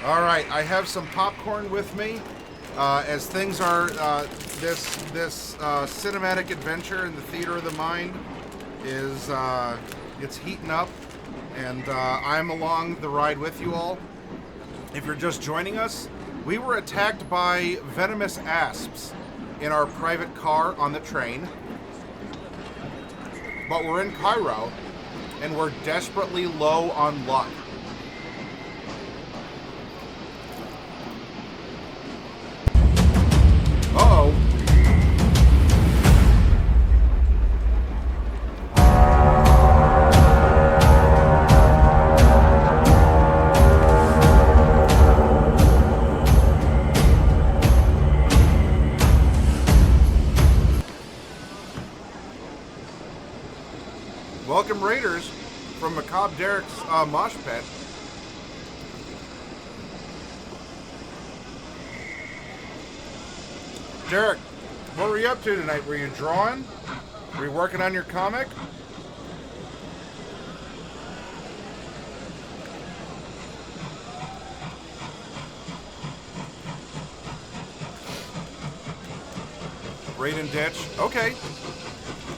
All right, I have some popcorn with me. As things are, this cinematic adventure in the theater of the mind is it's heating up, and I'm along the ride with you all. If you're just joining us, we were attacked by venomous asps in our private car on the train, but we're in Cairo, and we're desperately low on luck. Uh-oh. Welcome, Raiders, from Macabre Derek's mosh pit. Derek, what were you up to tonight? Were you drawing? Were you working on your comic? Raid and ditch. Okay.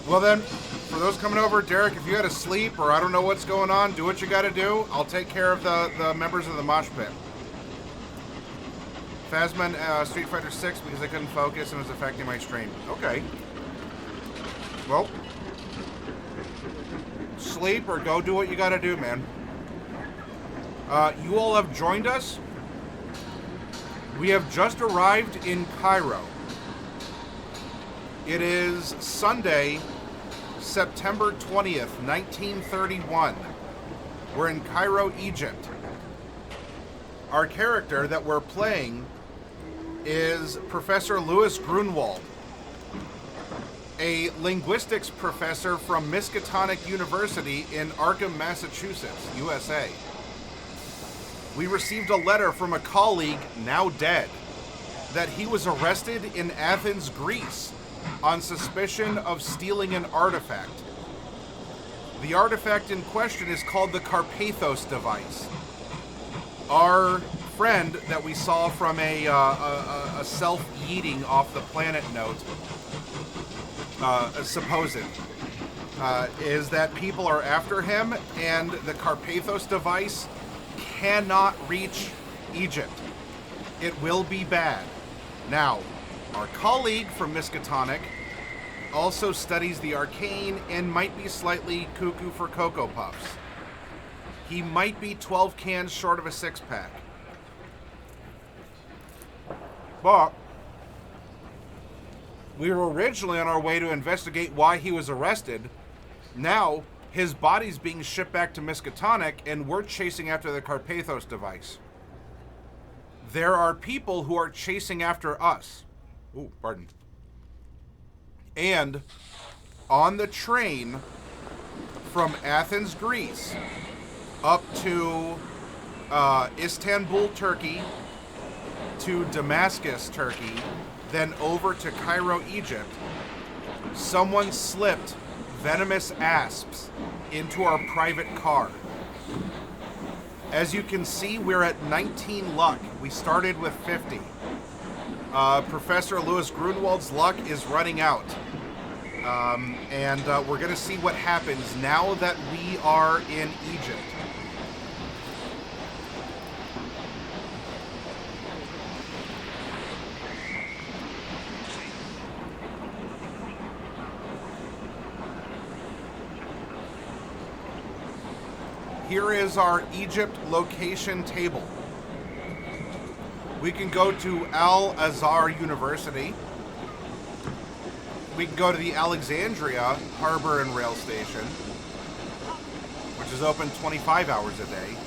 Well then, for those coming over, Derek, if you had to sleep or I don't know what's going on, do what you got to do. I'll take care of the members of the mosh pit. Phasma Street Fighter 6 because I couldn't focus and was affecting my stream. Okay. Well, sleep or go do what you gotta do, man. You all have joined us. We have just arrived in Cairo. It is Sunday, September 20th, 1931. We're in Cairo, Egypt. Our character that we're playing is Professor Louis Grunwald, a linguistics professor from Miskatonic University in Arkham, Massachusetts, USA. We received a letter from a colleague, now dead, that he was arrested in Athens, Greece, on suspicion of stealing an artifact. The artifact in question is called the Carpathos device. Our friend that we saw from a self-yeeting off the planet note, supposed, is that people are after him, and the Carpathos device cannot reach Egypt. It will be bad. Now, our colleague from Miskatonic also studies the arcane and might be slightly cuckoo for Cocoa Puffs. He might be 12 cans short of a six-pack. But we were originally on our way to investigate why he was arrested. Now, his body's being shipped back to Miskatonic, and we're chasing after the Carpathos device. There are people who are chasing after us. Ooh, pardon. And on the train from Athens, Greece, up to Istanbul, Turkey, to Damascus, Turkey, then over to Cairo, Egypt, someone slipped venomous asps into our private car. As you can see, we're at 19 luck. We started with 50. Professor Louis Grunwald's luck is running out. And we're going to see what happens now that we are in Egypt. Here is our Egypt location table. We can go to Al-Azhar University. We can go to the Alexandria Harbor and Rail Station, which is open 25 hours a day.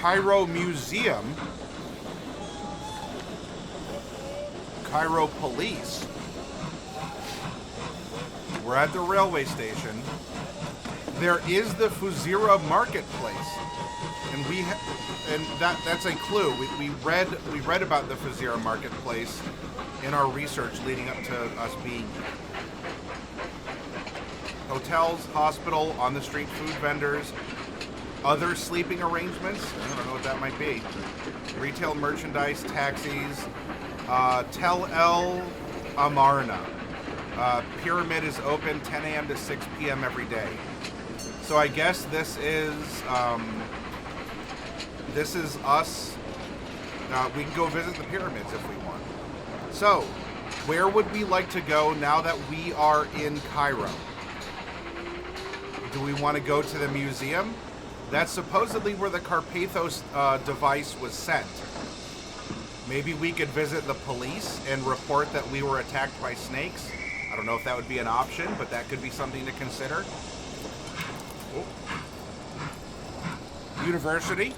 Cairo Museum, Cairo Police. We're at the railway station. There is the Fuzira Marketplace, and that's a clue. We read about the Fuzira Marketplace in our research leading up to us being here. hotels, hospital, on-the-street food vendors, other sleeping arrangements. I don't know what that might be. Retail merchandise, taxis. Tel El Amarna. Pyramid is open 10 a.m. to 6 p.m. every day. So I guess this is us. We can go visit the pyramids if we want. So, where would we like to go now that we are in Cairo? Do we want to go to the museum? That's supposedly where the Carpathos device was sent. Maybe we could visit the police and report that we were attacked by snakes. I don't know if that would be an option, but that could be something to consider. Oh. University.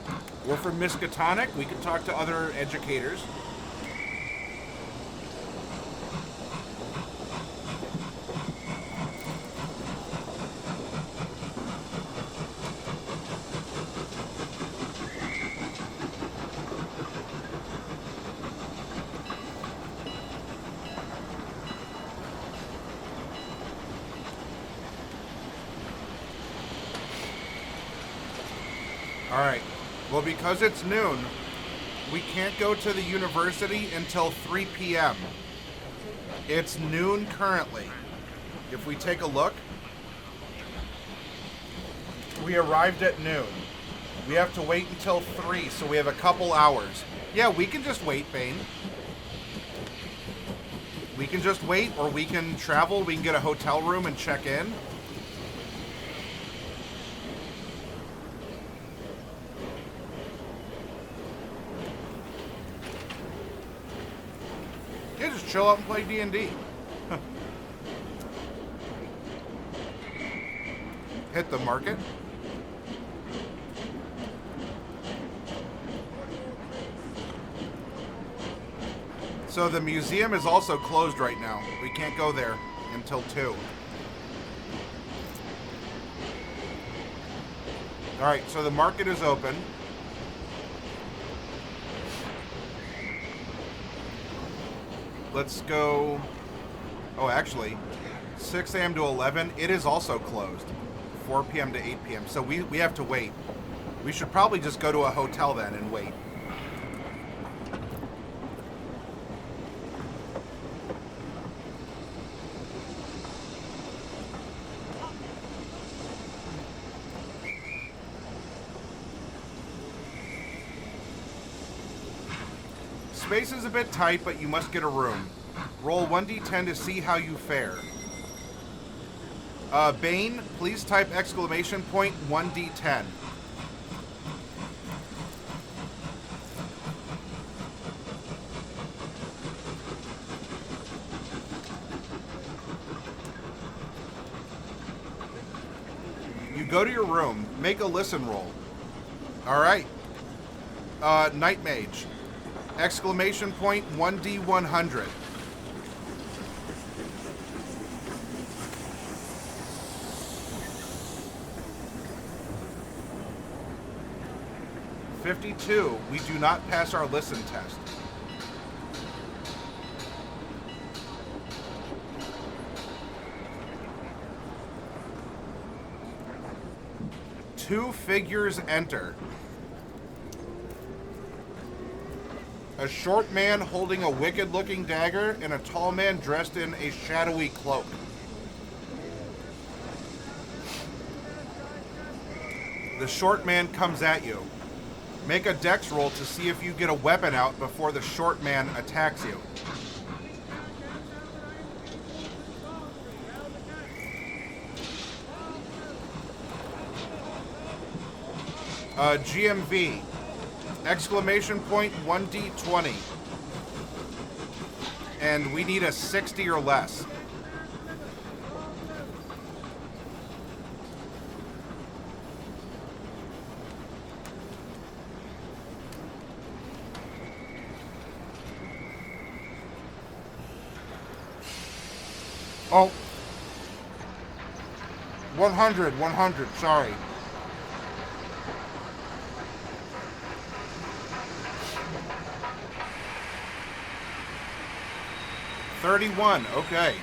We're from Miskatonic. We could talk to other educators. Alright, well, because it's noon, we can't go to the university until 3 p.m. It's noon currently. If we take a look, we arrived at noon. We have to wait until 3, so we have a couple hours. Yeah, we can just wait, Bane. We can just wait, or we can travel, we can get a hotel room and check in. Yeah, just chill out and play D&D. Hit the market. So the museum is also closed right now. We can't go there until 2. Alright, so the market is open. Let's go... Oh, actually, 6 a.m. to 11, it is also closed. 4 p.m. to 8 p.m. So we have to wait. We should probably just go to a hotel then and wait. Space is a bit tight, but you must get a room. Roll 1d10 to see how you fare. Bane, please type ! 1d10. You go to your room, make a listen roll. Alright. Night Mage. ! 1d100. $52. We do not pass our listen test. Two figures enter. A short man holding a wicked-looking dagger and a tall man dressed in a shadowy cloak. The short man comes at you. Make a dex roll to see if you get a weapon out before the short man attacks you. GMV. ! 1d20. And we need a 60 or less. Oh. 100, sorry. $31, okay.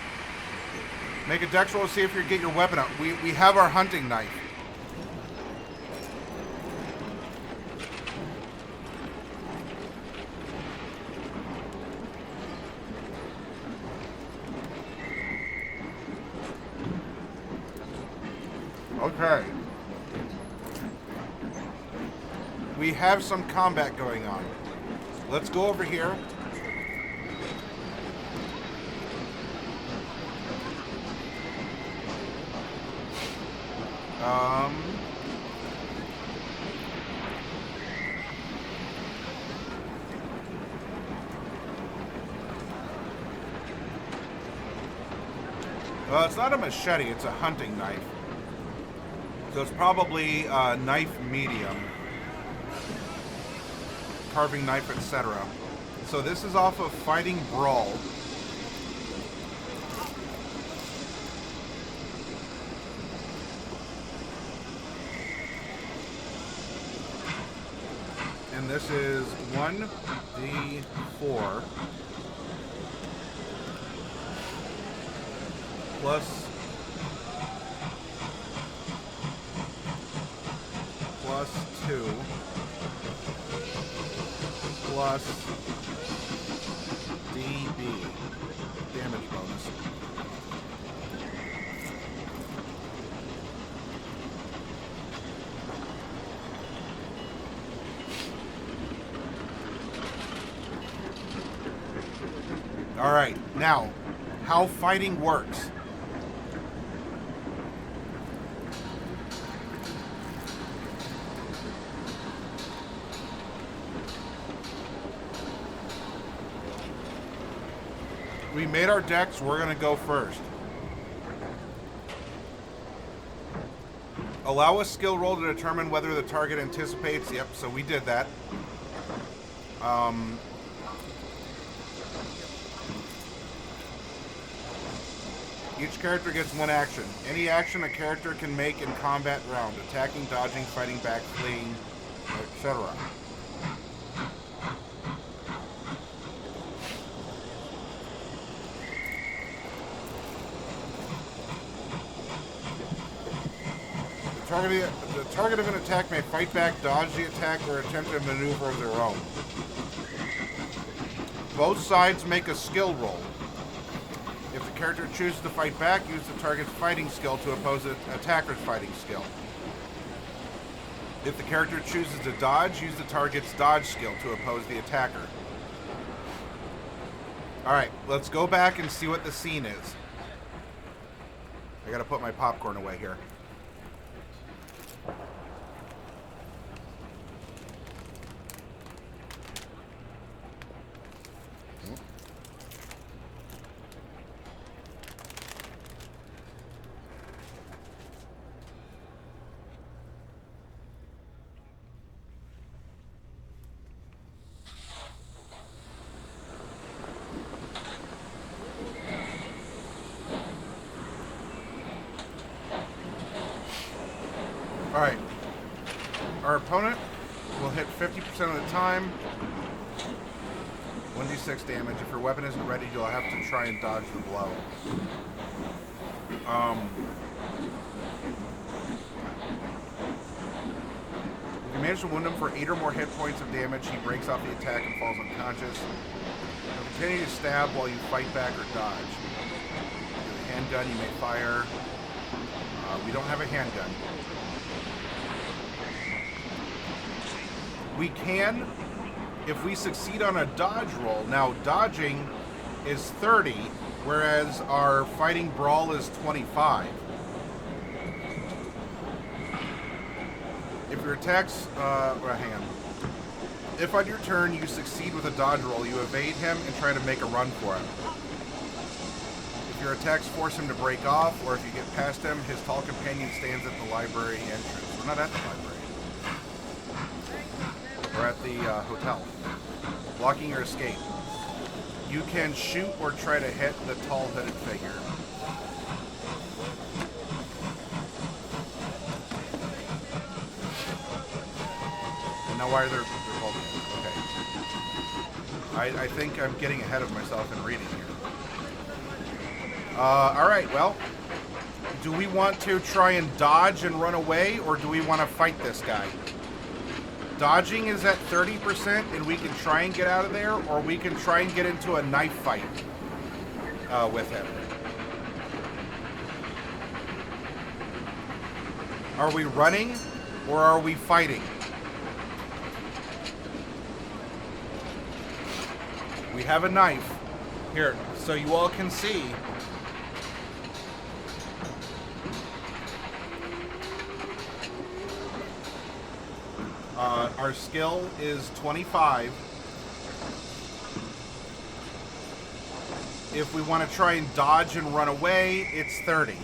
Make a dex roll to see if you get your weapon out. We have our hunting knife. Okay. We have some combat going on. Let's go over here. Well, it's not a machete, it's a hunting knife. So it's probably a knife medium. Carving knife, etc. So this is off of Fighting Brawl. And this is 1d4 plus 2 plus DB damage bonus. All right, now how fighting works. We made our decks, we're going to go first. Allow a skill roll to determine whether the target anticipates. Yep, so we did that. Each character gets one action. Any action a character can make in combat round. Attacking, dodging, fighting back, fleeing, etc. The target of an attack may fight back, dodge the attack, or attempt a maneuver of their own. Both sides make a skill roll. If the character chooses to fight back, use the target's fighting skill to oppose the attacker's fighting skill. If the character chooses to dodge, use the target's dodge skill to oppose the attacker. Alright, let's go back and see what the scene is. I gotta put my popcorn away here. Alright. Our opponent will hit 50% of the time. 1d6 damage. If your weapon isn't ready, you'll have to try and dodge the blow. If you manage to wound him for 8 or more hit points of damage, he breaks off the attack and falls unconscious. You'll continue to stab while you fight back or dodge. With a handgun, you may fire. We don't have a handgun. We can, if we succeed on a dodge roll. Now, dodging is 30, whereas our fighting brawl is 25. If your attacks, hang on. If on your turn you succeed with a dodge roll, you evade him and try to make a run for him. If your attacks force him to break off, or if you get past him, his tall companion stands at the library entrance. We're not at the library. We're at the hotel. Blocking your escape. You can shoot or try to hit the tall-headed figure. And now why are there both? Okay. I think I'm getting ahead of myself in reading here. Alright, well, do we want to try and dodge and run away, or do we want to fight this guy? Dodging is at 30%, and we can try and get out of there, or we can try and get into a knife fight with him. Are we running, or are we fighting? We have a knife. Here, so you all can see. Our skill is 25. If we want to try and dodge and run away, it's 30.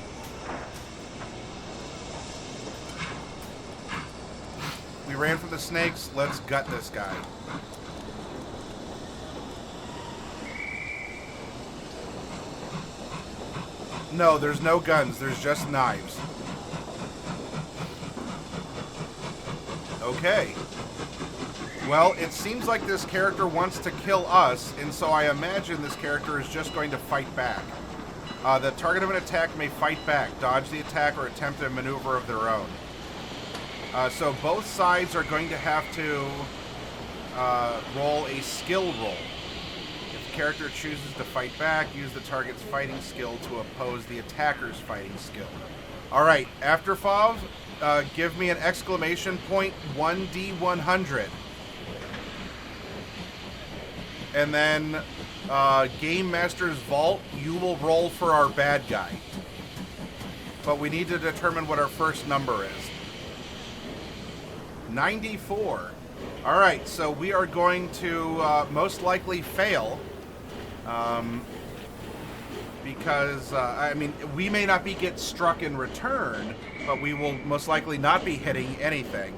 We ran from the snakes. Let's gut this guy. No, there's no guns. There's just knives. Okay. Well, it seems like this character wants to kill us, and so I imagine this character is just going to fight back. The target of an attack may fight back, dodge the attack, or attempt a maneuver of their own. So both sides are going to have to roll a skill roll. If the character chooses to fight back, use the target's fighting skill to oppose the attacker's fighting skill. All right, after Fav, give me an exclamation point 1D100. And then Game Master's Vault, you will roll for our bad guy. But we need to determine what our first number is. 94. All right, so we are going to most likely fail. Because, I mean, we may not get struck in return, but we will most likely not be hitting anything.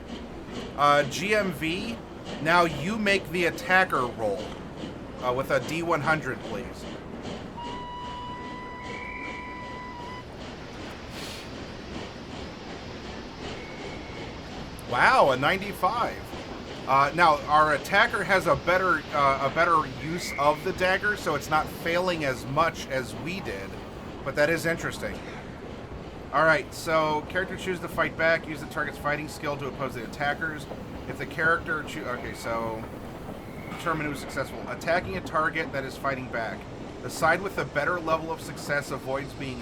GMV, now you make the attacker roll with a D100, please. Wow, a 95. Now, our attacker has a better use of the dagger, so it's not failing as much as we did, but that is interesting. All right, so character chooses to fight back. Use the target's fighting skill to oppose the attackers. If the character okay, so determine who's successful. Attacking a target that is fighting back. The side with the better level of success avoids being